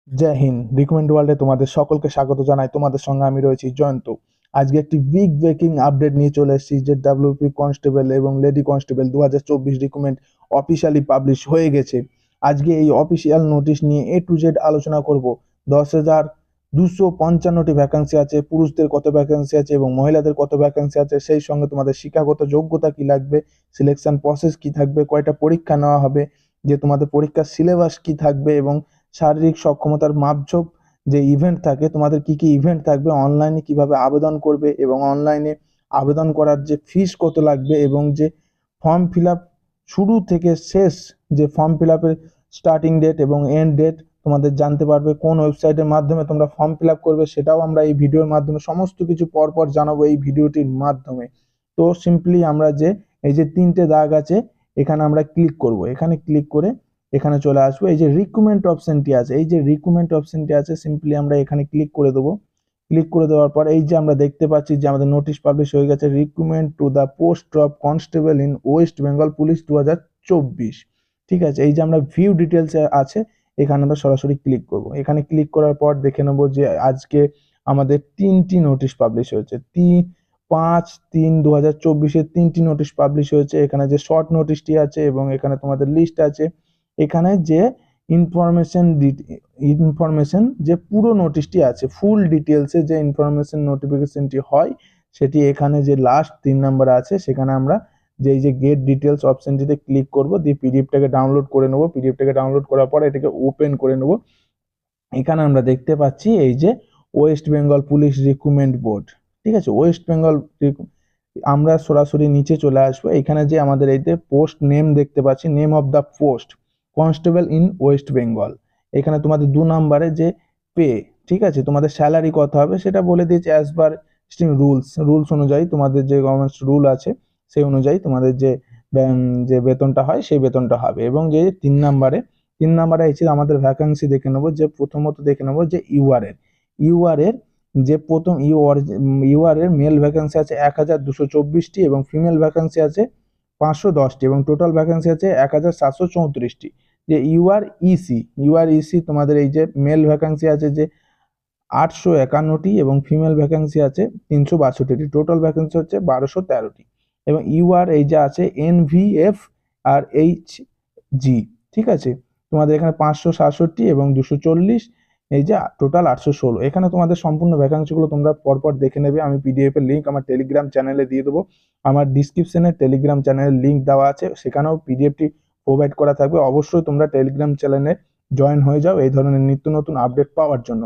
জয় Hind. Recommend ওয়ার্ল্ডে তোমাদের সকলকে স্বাগত জানাই। তোমাদের সঙ্গে আমি রয়েছি জয়ন্ত। আজকে একটি বিগ ব্রেকিং আপডেট নিয়ে চলে এসেছি যে ডাব্লিউপি কনস্টেবল এবং lady constable 2024 recruitment officially publish হয়ে গেছে। আজকে এই অফিসিয়াল নোটিশ নিয়ে এ টু জেড আলোচনা করব। 10,255টি ভ্যাকান্সি আছে, পুরুষদের কত ভ্যাকান্সি আছে এবং মহিলাদের কত ভ্যাকান্সি আছে, সেই সঙ্গে তোমাদের শিক্ষাগত যোগ্যতা কি লাগবে, সিলেকশন প্রসেস কি থাকবে, কয়টা পরীক্ষা নেওয়া হবে, যে তোমাদের পরীক্ষার সিলেবাস কি থাকবে এবং শারীরিক সক্ষমতার মাপঝোপ যে ইভেন্ট থাকে, তোমাদের কি কি ইভেন্ট থাকবে, অনলাইনে কিভাবে আবেদন করবে এবং অনলাইনে আবেদন করার যে ফিস কত লাগবে এবং যে ফর্ম ফিল আপ শুরু থেকে শেষ, যে ফর্ম ফিল আপের স্টার্টিং ডেট এবং এন্ড ডেট তোমাদের জানতে পারবে, কোন ওয়েবসাইটের মাধ্যমে তোমরা ফর্ম ফিল আপ করবে সেটাও আমরা এই ভিডিওর মাধ্যমে সমস্ত কিছু পরপর জানাবো এই ভিডিওটির মাধ্যমে। তো সিম্পলি আমরা যে এই যে তিনটে দাগ আছে এখানে আমরা ক্লিক করব, এখানে ক্লিক করে এখানে চলে আসবো। এই যে রিক্রুটমেন্ট অপশনটি আছে, এই যে রিক্রুটমেন্ট অপশনটি আছে, সিম্পলি আমরা এখানে ক্লিক করে দেবো। ক্লিক করে দেওয়ার পর এই যে আমরা দেখতে পাচ্ছি যে আমাদের নোটিশ পাবলিশ হয়ে গেছে, recruitment to the post of constable in West Bengal police 2024। ঠিক আছে, এই যে আমরা ভিউ ডিটেলস আছে এখানে আমরা সরাসরি ক্লিক করব। এখানে ক্লিক করার পর দেখে নেবো যে আজকে আমাদের তিনটি নোটিশ পাবলিশ হয়েছে। 5/3/2024 তিনটি নোটিশ পাবলিশ হয়েছে। এখানে যে শর্ট নোটিশটি আছে এবং এখানে তোমাদের লিস্ট আছে। এখানে যে ইনফরমেশন যে পুরো নোটিশটি আছে, ফুল ডিটেলসে যে ইনফরমেশন নোটিফিকেশনটি হয় সেটি এখানে যে লাস্ট 3 নাম্বার আছে সেখানে আমরা যে এই যে গেট ডিটেলস অপশনটিতে ক্লিক করব, দিয়ে পিডিএফটাকে ডাউনলোড করে নেব। পিডিএফটাকে ডাউনলোড করার পর এটাকে ওপেন করে নেব। এখানে আমরা দেখতে পাচ্ছি এই যে West Bengal police recruitment board. ঠিক আছে, ওয়েস্ট বেঙ্গল। আমরা সরাসরি নিচে চলে আসবো। এখানে যে আমাদের এই যে পোস্ট নেম দেখতে পাচ্ছি, name of the post constable in West Bengal. এখানে তোমাদের 2 নম্বরে যে পে, ঠিক আছে, তোমাদের স্যালারি কত হবে সেটা বলে দিয়েছে অ্যাজ পার রুলস অনুযায়ী, তোমাদের যে গভর্নমেন্ট রুল আছে সেই অনুযায়ী তোমাদের যে যে বেতনটা হয় সেই বেতনটা হবে। এবং যে 3 নম্বরে এসে আমাদের ভ্যাকান্সি দেখে নেবো। যে প্রথমত দেখে নেবো যে ইউআর এর যে প্রথম ইউআর এর মেল ভ্যাকান্সি আছে 1,224টি এবং ফিমেল ভ্যাকান্সি আছে 510টি এবং টোটাল ভ্যাকান্সি আছে 1,734টি। যে ইউআর ইসি তোমাদের এই যে মেল ভ্যাকান্সি আছে যে 851টি এবং ফিমেল ভ্যাকান্সি আছে 362টি, টোটাল ভ্যাকান্সি হচ্ছে 1213টি। এবং ইউআর এই যে আছে এনভিএফ আর এইচজি, ঠিক আছে, তোমাদের এখানে 567 এবং 240, এই যে টোটাল 816। এখানে তোমাদের সম্পূর্ণ ভ্যাকান্সিগুলো তোমরা পরপর দেখে নেবে। আমি পিডিএফ এর লিঙ্ক আমার টেলিগ্রাম চ্যানেলে দিয়ে দেবো। আমার ডিসক্রিপশনে টেলিগ্রাম চ্যানেলের লিঙ্ক দেওয়া আছে, সেখানেও পিডিএফটি প্রোভাইড করা থাকবে। অবশ্যই তোমরা টেলিগ্রাম চ্যানেলে জয়েন হয়ে যাও এই ধরনের নিত্য নতুন আপডেট পাওয়ার জন্য।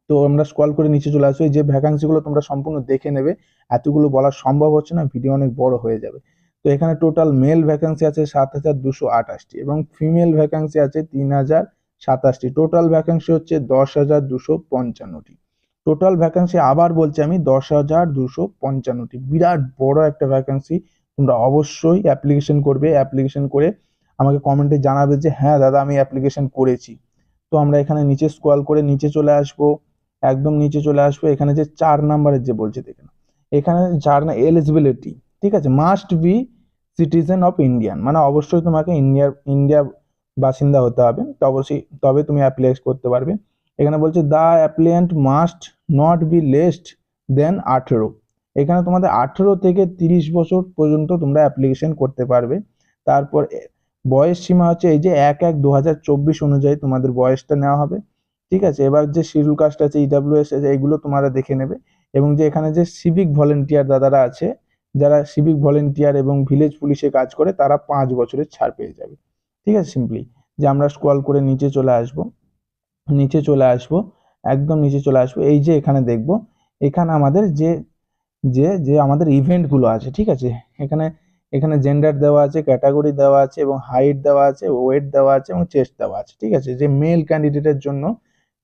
তো আমরা স্ক্রল করে নিচে চলে আসবো। যে ভ্যাকান্সিগুলো তোমরা সম্পূর্ণ দেখে নেবে, এতগুলো বলা সম্ভব হচ্ছে না, ভিডিও অনেক বড় হয়ে যাবে। তো এখানে টোটাল মেল ভ্যাকান্সি আছে 7,228টি এবং ফিমেল ভ্যাকান্সি আছে 3,027টি। টোটাল ভ্যাকান্সি হচ্ছে 10,255টি। টোটাল ভ্যাকান্সি আবার বলছি আমি 10,255টি। বিরাট বড় একটা ভ্যাকান্সি। তোমরা অবশ্যই অ্যাপ্লিকেশন করবে। অ্যাপ্লিকেশন করে আমাকে কমেন্টে জানাবে যে হ্যাঁ দাদা আমি অ্যাপ্লিকেশন করেছি। তো আমরা এখানে নিচে স্ক্রল করে নিচে চলে আসবো, একদম নিচে চলে আসবো। এখানে যে 4 নাম্বারের যে বলছে দেখেন, এখানে 4 না এলিজিবিলিটি, ঠিক আছে, must be citizen of Indian, মানে অবশ্যই তোমাকে ইন্ডিয়া বাসিন্দা হতে হবে, তো অবশ্যই তবে তুমি অ্যাপ্লাই করতে পারবে। এখানে বলছে the applicant must not be less than 18। এখানে তোমাদের 18 থেকে 30 বছর পর্যন্ত তোমরা অ্যাপ্লিকেশন করতে পারবে। তারপর বয়স সীমা হচ্ছে এই যে 1/1/2024 অনুযায়ী তোমাদের বয়সটা নেওয়া হবে। ঠিক আছে, এবার যে শিডিউল কাস্ট আছে, ইডাব্লিউএস আছে, এগুলো তোমরা দেখে নেবে। এবং যে এখানে যে সিভিক ভলেন্টিয়ার দাদারা আছে, যারা সিভিক ভলেন্টিয়ার এবং ভিলেজ পুলিশে কাজ করে, তারা 5 বছরের ছাড় পেয়ে যাবে। ঠিক আছে, সিম্পলি যে আমরা স্ক্রল করে নিচে চলে আসব, নিচে চলে আসব, একদম নিচে চলে আসবো। এই যে এখানে দেখব, এখানে আমাদের যে যে যে আমাদের ইভেন্টগুলো আছে, ঠিক আছে, এখানে এখানে জেন্ডার দেওয়া আছে, ক্যাটাগরি দেওয়া আছে এবং হাইট দেওয়া আছে, ওয়েট দেওয়া আছে এবং চেস্ট দেওয়া আছে। ঠিক আছে, যে মেল ক্যান্ডিডেটের জন্য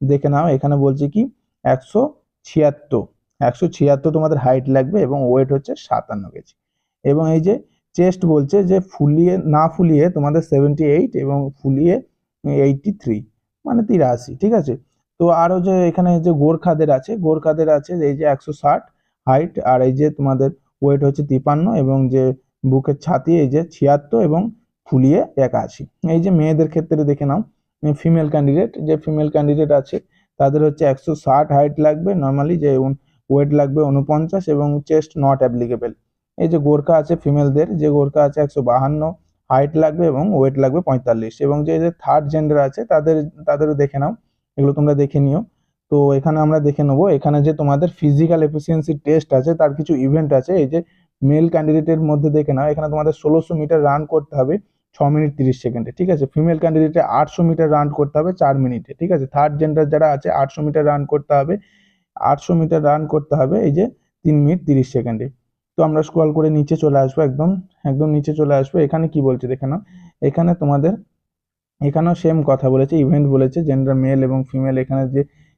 দেখে নাও, এখানে বলছে কি 176 তোমাদের হাইট লাগবে এবং ওয়েট হচ্ছে 57 কেজি। এবং এই যে চেস্ট বলছে যে ফুলিয়ে না ফুলিয়ে তোমাদের 78 এবং ফুলিয়ে 83, মানে 83। ঠিক আছে, তো আরো যে এখানে যে গোর্খাদের আছে এই যে 160 হাইট, আর এই যে তোমাদের ওয়েট হচ্ছে 53 এবং যে বুকের ছাতি এই যে 76 এবং ফুলিয়ে 81। এই যে মেয়েদের ক্ষেত্রে দেখে নাও, ফিমেল ক্যান্ডিডেট, যে ফিমেল ক্যান্ডিডেট আছে তাদের হচ্ছে 160 হাইট লাগবে নর্মালি, যে ওয়েট লাগবে 49 এবং চেস্ট নট অ্যাপ্লিকেবল। এই যে গোর্খা আছে ফিমেলদের, যে গোর্খা আছে 152 হাইট লাগবে এবং ওয়েট লাগবে 45। এবং যে থার্ড জেন্ডার আছে তাদেরও দেখে নাও, এগুলো তোমরা দেখে নিও। তো এখানে আমরা দেখে নেবো, এখানে যে তোমাদের ফিজিক্যাল এফিসিয়েন্সি টেস্ট আছে তার কিছু ইভেন্ট আছে। এই যে মেল ক্যান্ডিডেটের মধ্যে দেখে নাও, এখানে তোমাদের 1600 মিটার রান করতে হবে 6 মিনিট 30 সেকেন্ডে, ঠিক আছে। ফিমেল ক্যান্ডিডেটে 800 মিটার রান করতে হবে 4 মিনিটে, ঠিক আছে। থার্ড জেন্ডার যারা আছে 800 মিটার রান করতে হবে, 800 মিটার রান করতে হবে এই যে 3 মিনিট 30 সেকেন্ডে। তো আমরা স্ক্রল করে নিচে চলে আসবো, একদম একদম নিচে চলে আসবো। এখানে কি বলছে দেখে নাও, এখানে তোমাদের এখানেও সেম কথা বলেছে, ইভেন্ট বলেছে, জেন্ডার মেল এবং ফিমেল। এখানে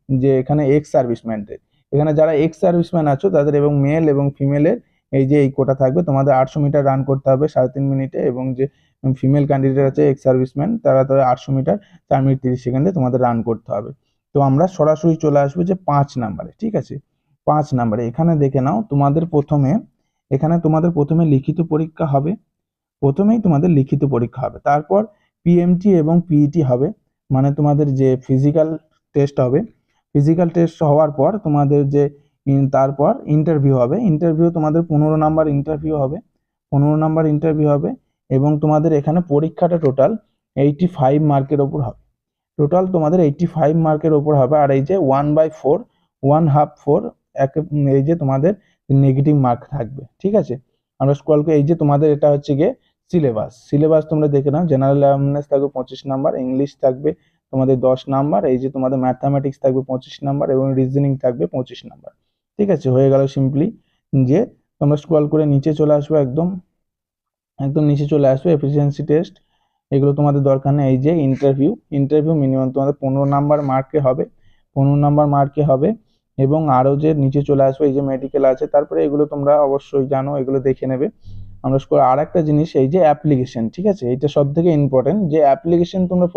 যে এখানে এক্স সার্ভিসম্যানদের, এখানে যারা এক্স সার্ভিসম্যান আছো তাদের এবং মেল এবং ফিমেলের এই কোটা থাকবে, তোমাদের 800 মিটার রান করতে হবে 3.5 মিনিটে। এবং যে ফিমেল ক্যান্ডিডেট আছে এক্স সার্ভিসম্যান, তারা 800 মিটার 4 মিনিট 30 সেকেন্ডে তোমাদের রান করতে হবে। তো আমরা সরাসরি চলে আসবো যে 5 নাম্বারে, ঠিক আছে। 5 নাম্বারে এখানে দেখে নাও, তোমাদের প্রথমে লিখিত পরীক্ষা হবে, প্রথমেই তোমাদের লিখিত পরীক্ষা হবে, তারপর পিএমটি এবং পিইটি হবে, মানে তোমাদের যে ফিজিক্যাল টেস্ট হবে। ফিজিক্যাল টেস্ট হওয়ার পর তোমাদের যে তারপর ইন্টারভিউ হবে, ইন্টারভিউ তোমাদের 15 নাম্বার ইন্টারভিউ হবে, 15 নাম্বার ইন্টারভিউ হবে। এবং তোমাদের এখানে পরীক্ষাটা টোটাল 85 মার্কের ওপর হবে, টোটাল তোমাদের 85 মার্কের ওপর হবে। আর এই যে 1/4 1/2 এই যে তোমাদের নেগেটিভ মার্ক থাকবে, ঠিক আছে। আমরা স্ক্রল করে এই যে তোমাদের এটা হচ্ছে গিয়ে সিলেবাস তোমরা দেখে নাও। জেনারেল অ্যাওয়ারনেস থাকবে 25 নাম্বার, ইংলিশ থাকবে তোমাদের 10 নাম্বার, এই যে তোমাদের ম্যাথামেটিক্স থাকবে 25 নাম্বার এবং রিজনিং থাকবে 25 নাম্বার, ঠিক আছে। হয়ে গেল সিম্পলি। যে তোমরা স্ক্রল করে নিচে চলে আসবে, একদম নিচে চলে আসবে, এফিসিয়েন্সি টেস্ট এগুলো তোমাদের দরকার নেই। এই যে ইন্টারভিউ মিনিমাম তোমাদের 15 নাম্বার মার্কে হবে, 15 নাম্বার মার্কে হবে। এবং আরও যে নিচে চলে আসবে এই যে মেডিকেল আছে, তারপরে এগুলো তোমরা অবশ্যই জানো, এগুলো দেখে নেবে। আমরা আর একটা জিনিস, এই যে অ্যাপ্লিকেশন, ঠিক আছে, এটা সব থেকে ইম্পর্টেন্ট। যে অ্যাপ্লিকেশন তোমরা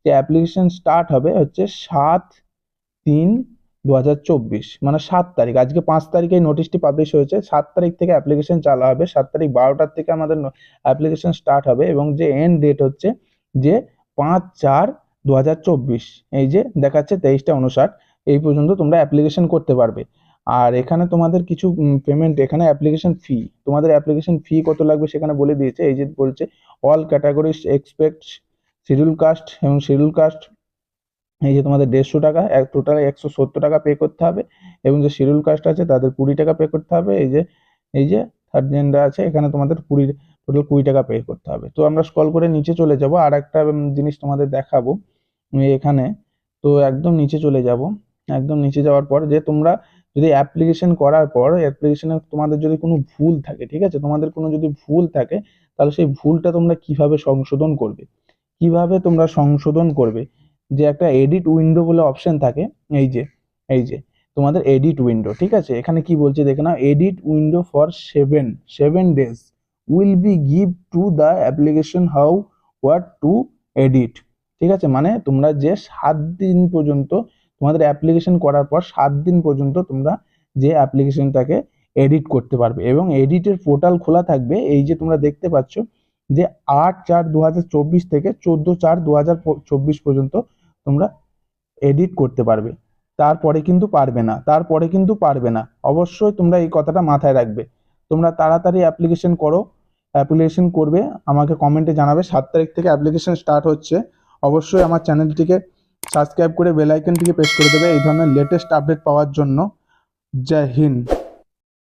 যে অ্যাপ্লিকেশন স্টার্ট হবে হচ্ছে 7/3/2024, মানে 7 তারিখ। আজকে 5 তারিখে নোটিশটি পাবলিশ হয়েছে, 7 তারিখ থেকে অ্যাপ্লিকেশন চালু হবে, 7 তারিখ 12টার থেকে আমাদের অ্যাপ্লিকেশন স্টার্ট হবে। এবং যে এন্ড ডেট হচ্ছে যে 5/4/2024, এই যে দেখাচ্ছে 23:59, এই পর্যন্ত তোমরা অ্যাপ্লিকেশন করতে পারবে। আর এখানে তোমাদের কিছু পেমেন্ট, এখানে তোমাদের অ্যাপ্লিকেশন ফি কত লাগবে সেখানে বলে দিয়েছে। এই যে বলছে all categories expect schedule caste, এবং শিডিউল কাস্ট এই যে তোমাদের 150 টাকা, টোটাল 170 টাকা পে করতে হবে। এবং যে শিডিউল কাস্ট আছে তাদের 20 টাকা পে করতে হবে। এই যে থার্ড জেন্ডার আছে, এখানে তোমাদের টোটাল 20 টাকা পে করতে হবে। তো আমরা স্ক্রল করে নিচে চলে যাব, আর একটা জিনিস তোমাদের দেখাবো এখানে। তো একদম নিচে চলে যাব, একদম নিচে যাওয়ার পর যে তোমরা যদি অ্যাপ্লিকেশন করার পর অ্যাপ্লিকেশনে তোমাদের যদি কোনো ভুল থাকে, ঠিক আছে, তোমাদের কোনো যদি ভুল থাকে, তাহলে সেই ভুলটা তোমরা কিভাবে সংশোধন করবে, যে একটা এডিট উইন্ডো বলে অপশন থাকে। এই যে তোমাদের এডিট উইন্ডো, ঠিক আছে। এখানে কি বলছে দেখে নাও, edit window for 7 days will be give to the application how what to edit, ঠিক আছে। মানে তোমরা যে 7 দিন পর্যন্ত তোমাদের অ্যাপ্লিকেশন করার পর 7 দিন পর্যন্ত তোমরা যে অ্যাপ্লিকেশনটাকে এডিট করতে পারবে। এবং এডিটের পোর্টাল খোলা থাকবে, এই যে তোমরা দেখতে পাচ্ছ যে 8/4/2024 থেকে 14/4/2024 পর্যন্ত তোমরা এডিট করতে পারবে। তারপরে কিন্তু পারবে না, অবশ্যই তোমরা এই কথাটা মাথায় রাখবে। তোমরা তাড়াতাড়ি অ্যাপ্লিকেশন করবে, আমাকে কমেন্টে জানাবে। 7 তারিখ থেকে অ্যাপ্লিকেশন স্টার্ট হচ্ছে। অবশ্যই আমার চ্যানেলটিকে সাবস্ক্রাইব করে বেল আইকনটিকে প্রেস করে দেবে এই ধরনের লেটেস্ট আপডেট পাওয়ার জন্য। জয় হিন্দ।